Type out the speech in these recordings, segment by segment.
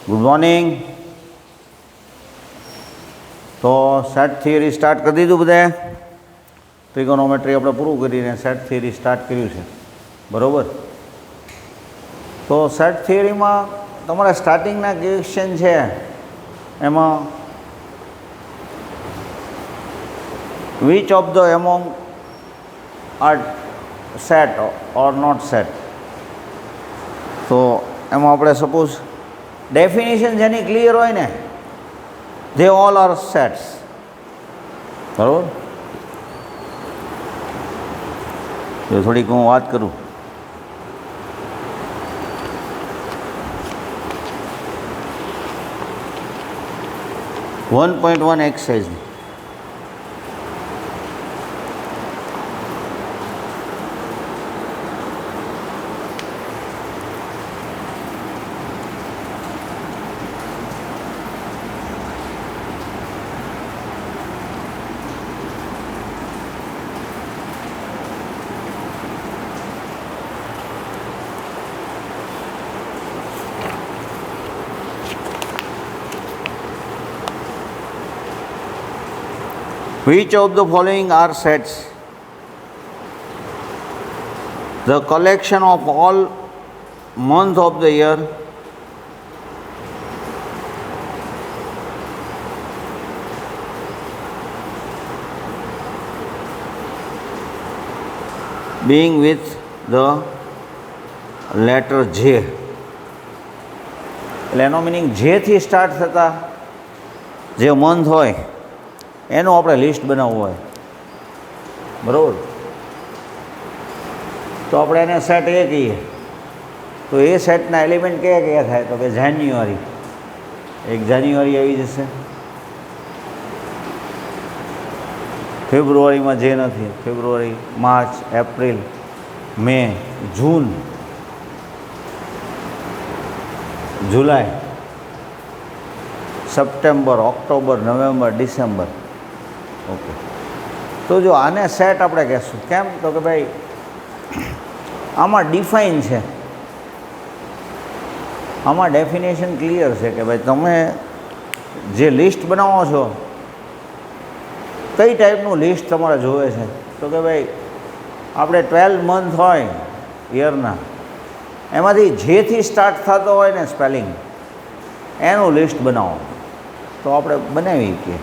Good morning. તો set theory start કરી દીધું બધાએ. ટ્રિગોનોમેટ્રી આપણે પૂરું કરીને સેટ થિયરી સ્ટાર્ટ કર્યું છે, બરાબર. તો સેટ થિયરીમાં તમારા સ્ટાર્ટિંગના ક્વેશ્ચન છે એમાં which of the among are set or not set. તો એમાં આપણે સપોઝ ડેફિનેશન જેની ક્લિયર હોય ને, they all are sets, બરાબર. તો થોડીક હું વાત કરું. (1.1) exercise. Which of the following are sets? The collection of all months of the year, being with the letter J. એટલે એનો મિનિંગ જેથી સ્ટાર્ટ થતા જે મંથ હોય એનું આપણે લિસ્ટ બનાવવું હોય, બરાબર. તો આપણે એને સેટ એ કહીએ. તો એ સેટના એલિમેન્ટ કયા કયા થાય? તો કે જાન્યુઆરી, 1 જાન્યુઆરી આવી જશે. ફેબ્રુઆરીમાં જે નથી, ફેબ્રુઆરી, માર્ચ, એપ્રિલ, મે, જૂન, જુલાઈ, સપ્ટેમ્બર, ઓક્ટોબર, નવેમ્બર, ડિસેમ્બર. ઓકે. તો જો આને સેટ આપણે કહેશું. કેમ? તો કે ભાઈ આમાં ડિફાઇન છે, આમાં ડેફિનેશન ક્લિયર છે કે ભાઈ તમે જે લિસ્ટ બનાવો છો કઈ ટાઈપનું લિસ્ટ તમારે જોવે છે. તો કે ભાઈ આપણે 12 મંથ હોય યરના, એમાંથી જેથી સ્ટાર્ટ થતો હોય ને સ્પેલિંગ, એનું લિસ્ટ બનાવો. તો આપણે બનાવી શકીએ.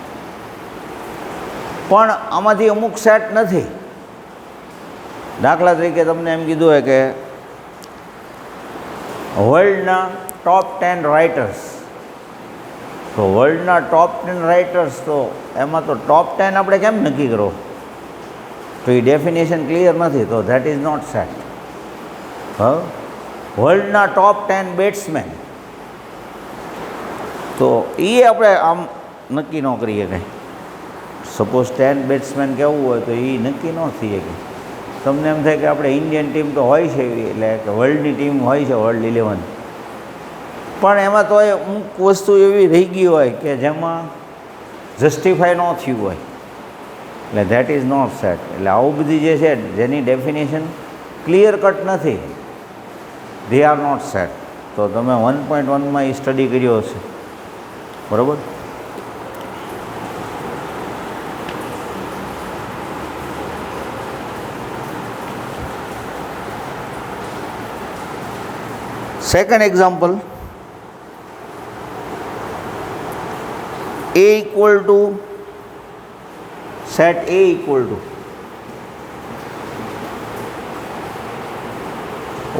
પણ આમાંથી અમુક સેટ નથી. દાખલા તરીકે તમને એમ કીધું હોય કે વર્લ્ડના ટોપ 10 રાઇટર્સ. તો વર્લ્ડના ટોપ 10 રાઇટર્સ, તો એમાં તો ટોપ 10 આપણે કેમ નક્કી કરો? તો એ ડેફિનેશન ક્લિયર નથી, તો ધેટ ઇઝ નોટ સેટ. વર્લ્ડના ટોપ 10 બેટ્સમેન, તો એ આપણે આમ નક્કી ન કરીએ કંઈ. સપોઝ 10 બેટ્સમેન કહેવું હોય તો એ નક્કી ન થઈ શકે. તમને એમ થાય કે આપણે ઇન્ડિયન ટીમ તો હોય છે, એટલે કે વર્લ્ડની ટીમ હોય છે, વર્લ્ડ 11, પણ એમાં તો એ અમુક વસ્તુ એવી રહી ગઈ હોય કે જેમાં જસ્ટિફાય ન થયું હોય, એટલે ધેટ ઇઝ નોટ સેટ. એટલે આવું બધી જે છે જેની ડેફિનેશન ક્લિયર કટ નથી, ધે આર નોટ સેટ. તો તમે 1.1માં એ સ્ટડી કર્યો હશે, બરાબર. Second example, A equal to, set A equal to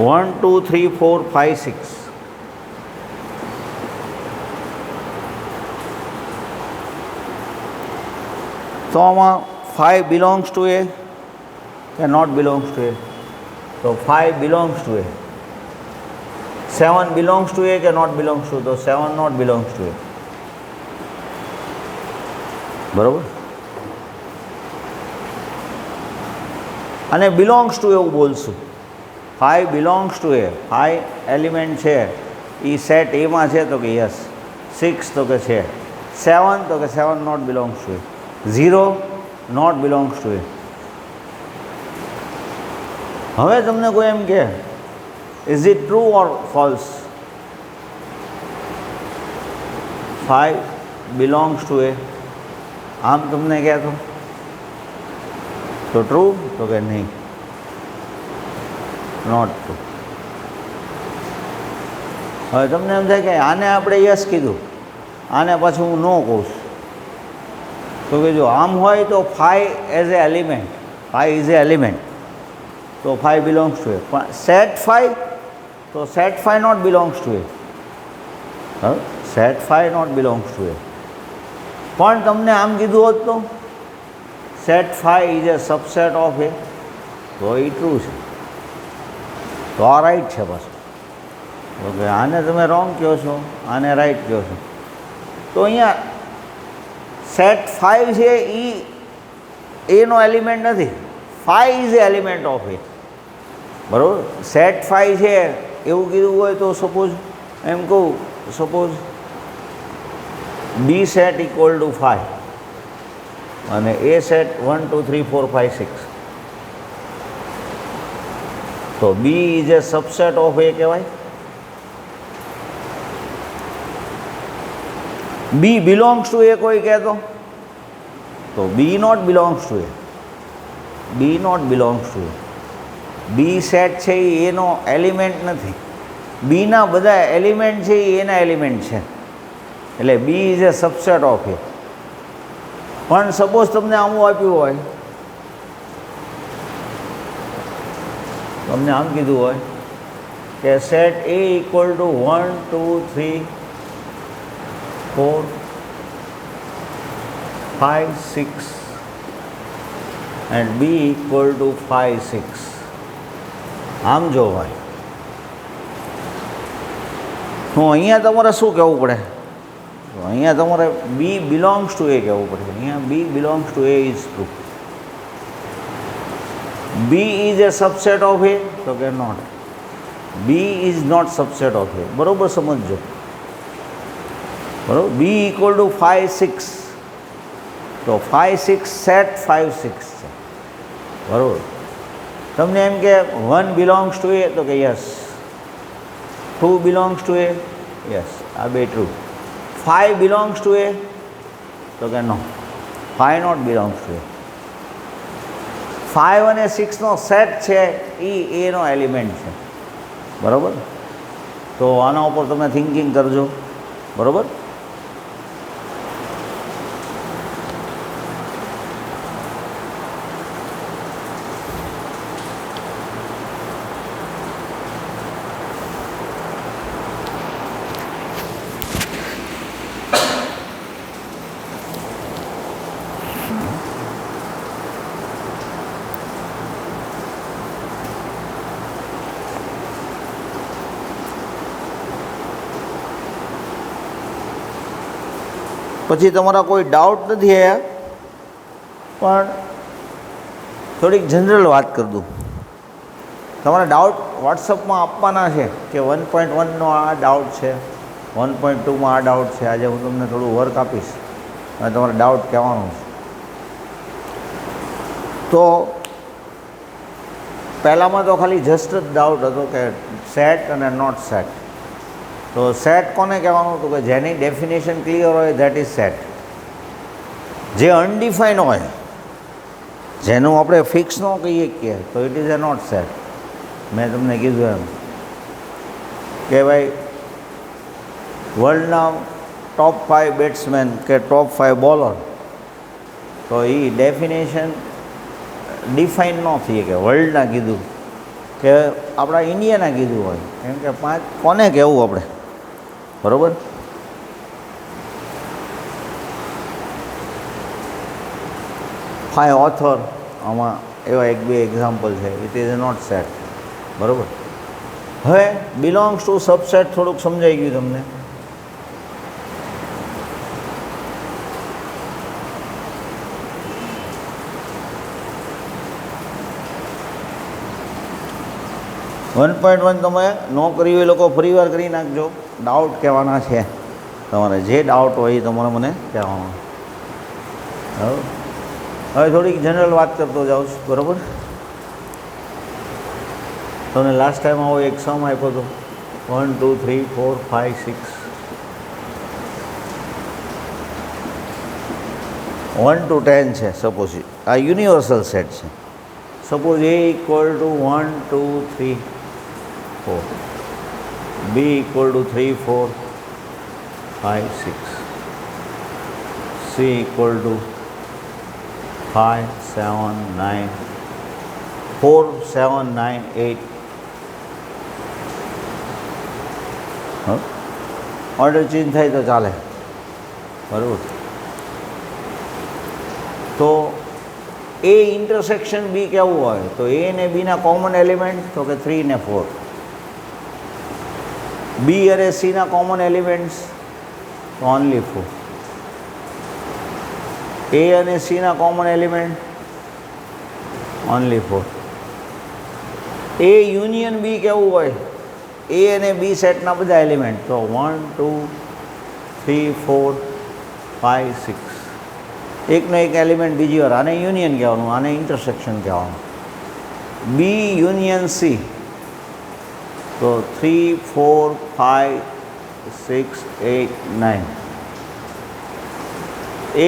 1, 2, 3, 4, 5, 6. તો આમાં 5 belongs to A કે not belongs to A? તો 5 belongs to A. 7 belongs to A કે not belongs to? તો 7 not belongs to A, બરાબર. અને બિલોંગ્સ ટુ એવું બોલશું. 5 belongs to A, 5 element છે એ સેટ એમાં છે, તો કે યસ. 6 તો કે છે. 7 તો કે 7 not belongs to A. 0 not belongs to A. હવે તમને કોઈ એમ કે is it true or false? 5 belongs to A. આમ તમને કહેતો તો ટ્રુ તો કે નહીં, નોટ ટ્રુ. હવે તમને એમ થાય કે આને આપણે યસ કીધું, આને પાછું હું નો કહું છું, તો કે જો આમ હોય તો 5 as a element, 5 is a element, તો 5 બિલોંગ્સ ટુ એ. પણ સેટ 5, તો set 5 not belongs to A. Set 5 not belongs to A. પણ તમને આમ કીધું હોત તો set 5 is a subset of A, તો એ ટ્રુ છે, તો આ રાઈટ છે પાછું. ઓકે, આને તમે રોંગ કહો છો, આને રાઈટ કહો છો. તો અહીંયા સેટ 5 છે એ એનો એલિમેન્ટ નથી, 5 is a element of A. બરાબર, સેટ 5 છે એવું કીધું હોય તો સપોઝ એમ કહું, suppose B set equal to 5 અને એ સેટ 1 2 3 4 5 6, તો B is a subset of A કહેવાય. બી બિલોંગ્સ ટુ એ કોઈ કહેતો તો B not belongs to A, B not belongs to A. B set છે એ એનો એલિમેન્ટ નથી, બીના બધા એલિમેન્ટ છે એ એના એલિમેન્ટ છે, એટલે B is a subset of A. પણ સપોઝ તમને આવું આપ્યું હોય, તમને આમ કીધું હોય કે set A equal to 1 2 3 4 5 6 and B equal to 5 6. આમ જો ભાઈ, તો અહીંયા તમારે શું કહેવું પડે? તો અહીંયા તમારે બી બિલોંગ્સ ટુ એ કહેવું પડે. અહીંયા B belongs to A is true. B is a subset of A, તો કે not. B is not subset of A. બરાબર સમજજો. બરાબર, બી ઇક્વલ ટુ 5 6, તો 5 6 સેટ 5 6 છે. બરાબર, તમને એમ કે 1 બિલોંગ્સ ટુ એ, તો કે yes. 2 belongs to A, yes, આ બે ટ્રુ. 5 બિલોંગ્સ ટુ એ, તો કે નો, 5 નોટ બિલોંગ્સ ટુ એ. 5 અને 6 નો સેટ છે એ એનો એલિમેન્ટ છે. બરાબર, તો આના ઉપર તમે થિંકિંગ કરજો. બરાબર, પછી તમારા કોઈ ડાઉટ નથી આવ્યા, પણ થોડીક જનરલ વાત કરી દઉં. તમારા ડાઉટ વોટ્સઅપમાં આપવાના છે કે 1.1નો આ ડાઉટ છે, 1.2માં આ ડાઉટ છે. આજે હું તમને થોડું વર્ક આપીશ અને તમારે ડાઉટ કહેવાનું છે. તો પહેલાંમાં તો ખાલી જસ્ટ જ ડાઉટ હતો કે સેટ અને નોટ સેટ. તો સેટ કોને કહેવાનું હતું? કે જેની ડેફિનેશન ક્લિયર હોય ધેટ ઇઝ સેટ. જે અનડિફાઈન હોય, જેનું આપણે ફિક્સ ન કહીએ કે, તો it is a not set. મેં તમને કીધું એમ કે ભાઈ વર્લ્ડના ટોપ 5 બેટ્સમેન કે ટોપ 5 બોલર, તો એ ડેફિનેશન ડિફાઇન ન થઈએ કે વર્લ્ડના કીધું કે આપણા ઇન્ડિયાના કીધું હોય, કેમ કે 5 કોને કહેવું આપણે? બરાબર, ફાઈવ ઓથર, આમાં એવા 1-2 એક્ઝામ્પલ છે. It is not set. બરાબર, હવે બિલોંગ્સ ટુ સબસેટ થોડુંક સમજાઈ ગયું તમને. વન 1.1 તમે નો કર્યું એ લોકો ફરીવાર કરી નાખજો. ડાઉટ કહેવાના છે તમારે, જે ડાઉટ હોય એ તમારે મને કહેવાનો. હવે થોડીક જનરલ વાત કરતો જાઉં છું. બરાબર, તમને લાસ્ટ ટાઈમ આવો એક સમ આપ્યો હતો 1 2 3 4 5 6. 1 to 10 છે સપોઝ, આ યુનિવર્સલ સેટ છે. Suppose A equal to 1 2 3 4, B equal to 3 4 5 6, C equal to 5 7 9 4 7 9 8. Order change થાય તો ચાલે, બરાબર. તો એ ઇન્ટરસેક્શન બી કેવું હોય, તો એ ને બીના કોમન એલિમેન્ટ તો કે 3 ને 4. બી અને સીના કોમન એલિમેન્ટ્સ તો ઓનલી 4. એ અને સીના કોમન એલિમેન્ટ ઓનલી 4. એ યુનિયન બી કેવું હોય, એ અને બી સેટના બધા એલિમેન્ટ તો 1 2 3 4 5 6. એકનો એક એલિમેન્ટ બીજી વાર, આને યુનિયન કહેવાનું, આને ઇન્ટરસેક્શન કહેવાનું. બી યુનિયન સી તો 3 4 5 6 8 9.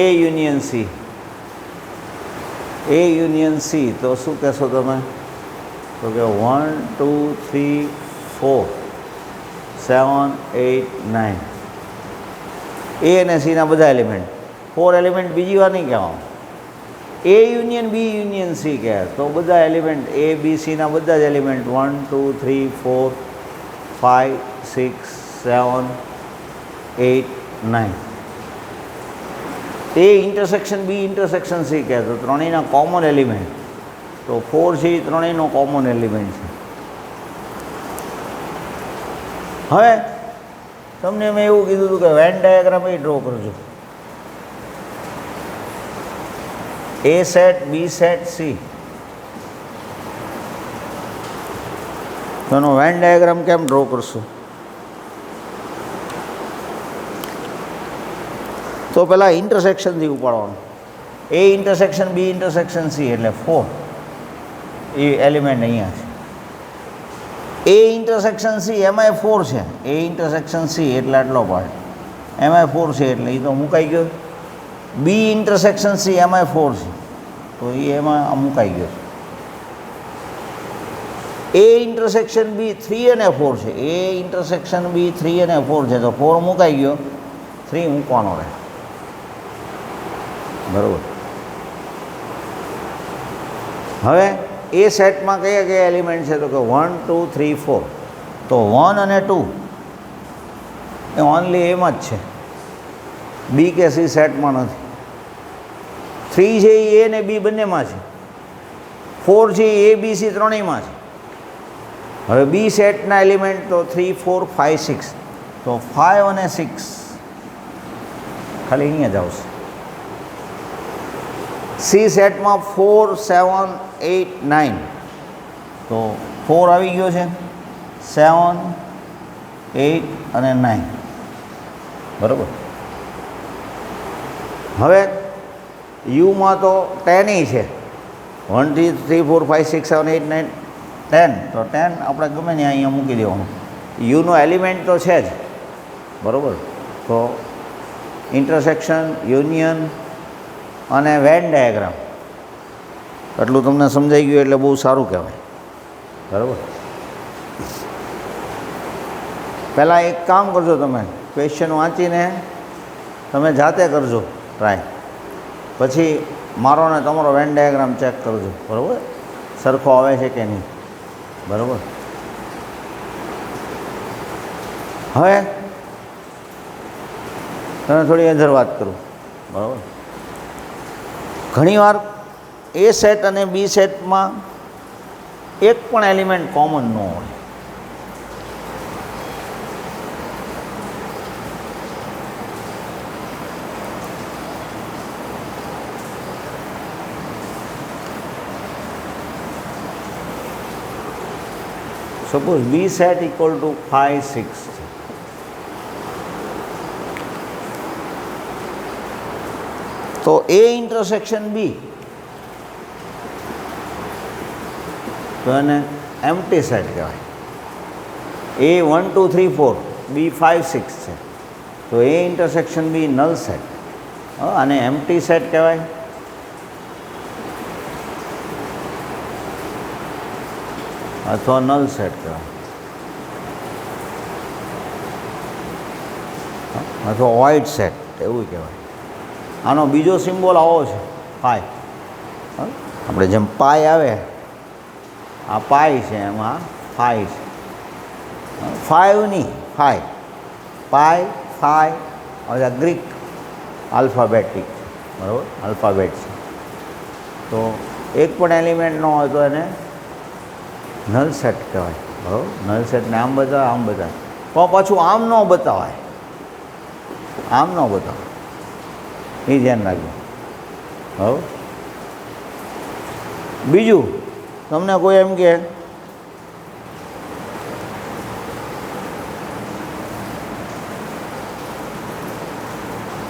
એ યુનિયન સી, એ યુનિયન સી તો શું કહેશો તમે, તો કે 1 2 3 4 7 8 9. એ અને સીના બધા એલિમેન્ટ, 4 એલિમેન્ટ બીજી વાર નહીં કહેવાનું. એ યુનિયન બી યુનિયન સી કહે તો બધા એલિમેન્ટ એ બી સીના બધા જ એલિમેન્ટ 1 2 3 4 5 6 7 8 9. એ ઇન્ટરસેક્શન બી ઇન્ટરસેક્શન સી કહે તો ત્રણેયના કોમન એલિમેન્ટ તો 4 છે, એ ત્રણેયનો કોમન એલિમેન્ટ છે. હવે તમને મેં એવું કીધું હતું કે વેન ડાયાગ્રામ એ ડ્રો કરજો. એ સેટ બી સેટ સી, તો એનો વેન ડાયાગ્રામ કેમ ડ્રો કરશું, તો પહેલાં ઇન્ટરસેક્શનથી ઉપાડવાનું. એ ઇન્ટરસેક્શન બી ઇન્ટરસેક્શન સી એટલે 4 એ એલિમેન્ટ અહીંયા છે. એ ઇન્ટરસેક્શન સી એમાંય 4 છે, એ ઇન્ટરસેક્શન સી એટલે આટલો પાર્ટ એમાંય 4 છે એટલે એ તો મુકાઈ ગયો. બી ઇન્ટરસેક્શન સી એમાંય 4 છે તો એ એમાં મુકાઈ ગયો. એ ઇન્ટરસેક્શન બી 3 અને 4 છે, એ ઇન્ટરસેક્શન બી 3 અને 4 છે તો 4 મુકાઈ ગયો, 3 મૂકવાનો રહે, બરાબર. હવે એ સેટમાં કયા કયા એલિમેન્ટ છે, તો કે 1 2 3 4. તો 1 અને 2 એ ઓનલી એમાં જ છે, બી કે સી સેટમાં નથી. 3 છે એ ને બી બંનેમાં છે. 4 છે એ બી સી ત્રણેયમાં છે. હવે બી સેટના એલિમેન્ટ તો 3 4 5 6. તો 5 અને 6 ખાલી અહીંયા જ આવશે. સી સેટમાં 4 7 8 9. તો 4 આવી ગયો છે, 7 8 અને 9, બરાબર. હવે યુમાં તો 10 છે, 1 2 3 4 5 6 7 8 9 10. તો 10 આપણે ગમે ને અહીંયા મૂકી દેવાનું. યુનો એલિમેન્ટ તો છે જ, બરાબર. તો ઇન્ટરસેક્શન, યુનિયન અને વેન ડાયાગ્રામ એટલું તમને સમજાઈ ગયું એટલે બહુ સારું કહેવાય, બરાબર. પહેલાં એક કામ કરજો, તમે ક્વેશ્ચન વાંચીને તમે જાતે કરજો ટ્રાય, પછી મારો ને તમારો વેન ડાયાગ્રામ ચેક કરજો, બરાબર, સરખો આવે છે કે નહીં, બરાબર. હવે તમે થોડી અધર વાત કરું, બરાબર. ઘણીવાર એ સેટ અને બી સેટમાં એક પણ એલિમેન્ટ કોમન ન હોય. Suppose B set equal to 5 6 છે, તો એ ઇન્ટરસેક્શન બી તો એને એમ્પ્ટી સેટ કહેવાય. એ 1 2 3 4 બી 5 6 છે તો એ ઇન્ટરસેક્શન બી નલ સેટ આને એમ્પ્ટી સેટ કહેવાય. અથવા નલ સેટ કહેવાય, અથવા વોઇડ સેટ એવું કહેવાય. આનો બીજો સિમ્બોલ આવો છે, પાય. આપણે જેમ પાય આવે, આ પાય છે, એમાં ફાઈ છે. ફાઇવ નહીં, ફાઈ. પાય, ફાઈ, હવે ગ્રીક આલ્ફાબેટિક, બરાબર, આલ્ફાબેટ છે. તો એક પણ એલિમેન્ટ ન હોય તો એને નલ સેટ કહેવાય, બરાબર. નલ સેટને આમ બતાવે, આમ બતાવે, પણ પાછું આમ ન બતાવાય, આમ ન બતાવાય, એ ધ્યાન રાખજો, બરાબર. બીજું તમને કોઈ એમ કે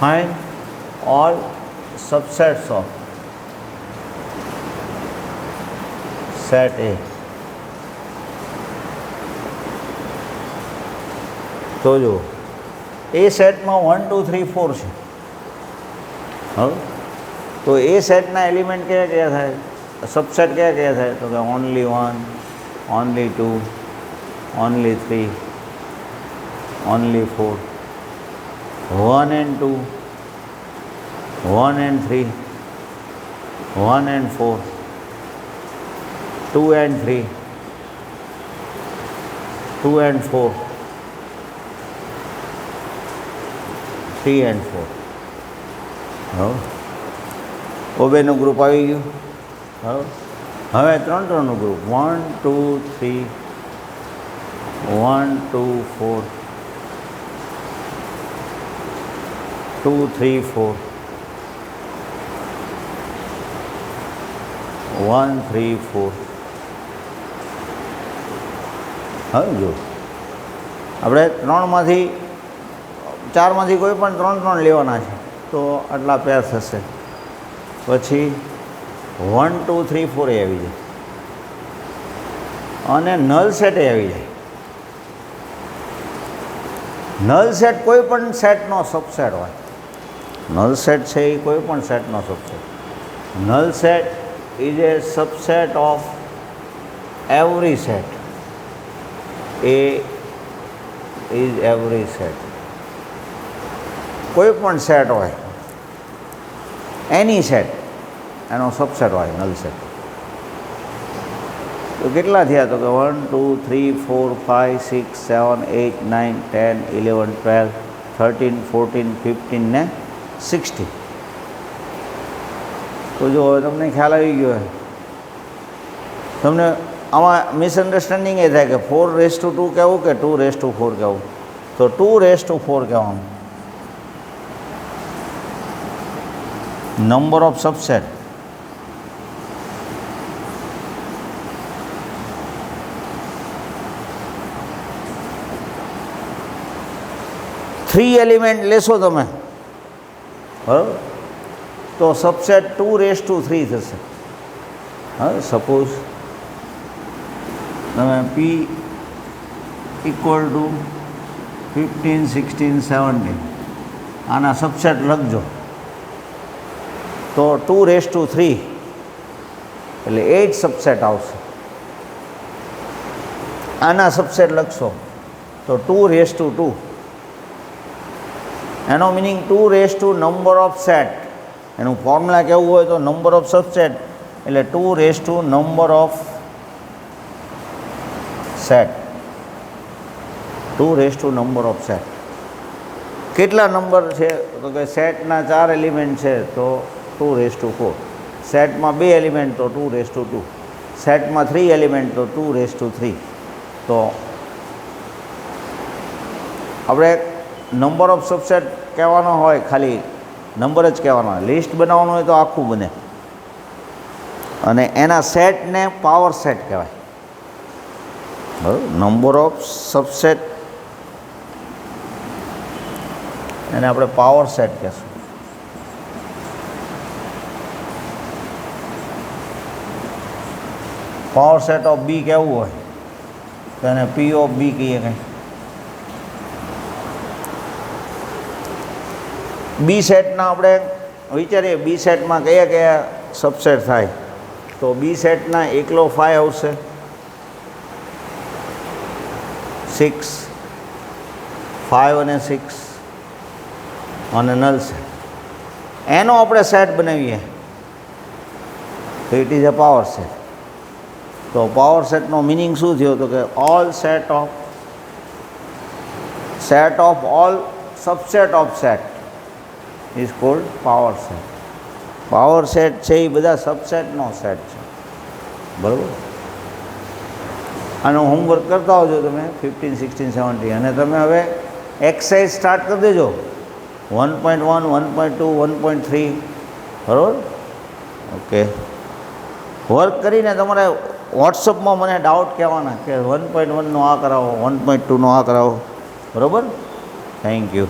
find all subsets of set A. તો જો એ સેટમાં 1 2 3 4 છે. હવે તો એ સેટના એલિમેન્ટ કયા કયા થાય, સબસેટ કયા કયા થાય? તો કે only 1, only 2, only 3, only 4, 1 and 2, 1 and 3, 1 and 4, 2 and 3, 2 and 4, 3 and 4. ઓબેનું group આવી ગયું. હવે 3 3નું ગ્રુપ 1 2 3, 1 2 4, 2 3 4, 1 3 4. હવે જો આપણે 3માંથી 4માંથી કોઈ પણ 3 3 લેવાના છે, તો આટલા પેર થશે. પછી 1 2 3 4 એ આવી જાય, અને નલ સેટ એ આવી જાય. નલ સેટ કોઈ પણ સેટનો સબસેટ હોય. નલ સેટ છે એ કોઈ પણ સેટનો subset. Null set is a subset of every set. A is every set. કોઈ પણ સેટ હોય, એની સેટ, એનો સબસેટ હોય નલ સેટ. તો કેટલા થયા? તો કે 1 2 3 4 5 6 7 8 9 10 11 12 13 14 15 ને 16. તો જો હવે તમને ખ્યાલ આવી ગયો. તમને આમાં મિસઅન્ડરસ્ટેન્ડિંગ એ થાય કે 4:2 કહેવું કે 2:4 કહેવું. તો 2:4 કહેવાનું. Number of subset three element લેશો તમે, બરાબર, તો સબસેટ 2:3 થશે. હવે સપોઝ તમે P = 15 16 17 આના સબસેટ લખજો, તો 2:3 એટલે 8 સબસેટ આવશે. આના સબસેટ લખશો તો 2:2. એનો મિનિંગ 2 નંબર ઓફ સેટ. એનું ફોર્મ્યુલા કેવું હોય તો નંબર ઓફ સબસેટ એટલે 2 number of set. 2 number of set. કેટલા નંબર છે? તો કે સેટના 4 એલિમેન્ટ છે તો 2:4. સેટમાં 2 એલિમેન્ટ તો 2:2. સેટમાં 3 એલિમેન્ટ તો 2:3. તો આપણે નંબર ઓફ સબસેટ કહેવાનો હોય, ખાલી નંબર જ કહેવાનો હોય. લિસ્ટ બનાવવાનું હોય તો આખું બને, અને એના સેટને પાવર સેટ કહેવાય. બરાબર, નંબર ઓફ સબસેટ એને આપણે પાવર સેટ કહેશું. પાવર સેટ ઓફ બી કહેવું હોય તો એને P ઓફ બી કહીએ. કંઈ બી સેટના આપણે વિચારીએ બી સેટમાં કયા કયા સબસેટ થાય, તો બી સેટના એકલો 5 આવશે, 6, 5 અને 6 અને નલ છે. એનો આપણે સેટ બનાવીએ તો it is a power set. તો પાવર સેટનો મિનિંગ શું થયો? તો કે all set of all subset of set is called power set. Power set છે એ બધા સબસેટનો સેટ છે, બરાબર. આનો હોમવર્ક કરતા હોજો તમે 15, 16, 17, અને તમે હવે એક્સરસાઇઝ સ્ટાર્ટ કરી દેજો 1.1, 1.2, 1.3, બરાબર. ઓકે, વર્ક કરીને તમારે વોટ્સઅપમાં મને ડાઉટ કહેવાના કે 1.1નો આ કરાવો, 1.2નો આ કરાવો, બરાબર. Thank you.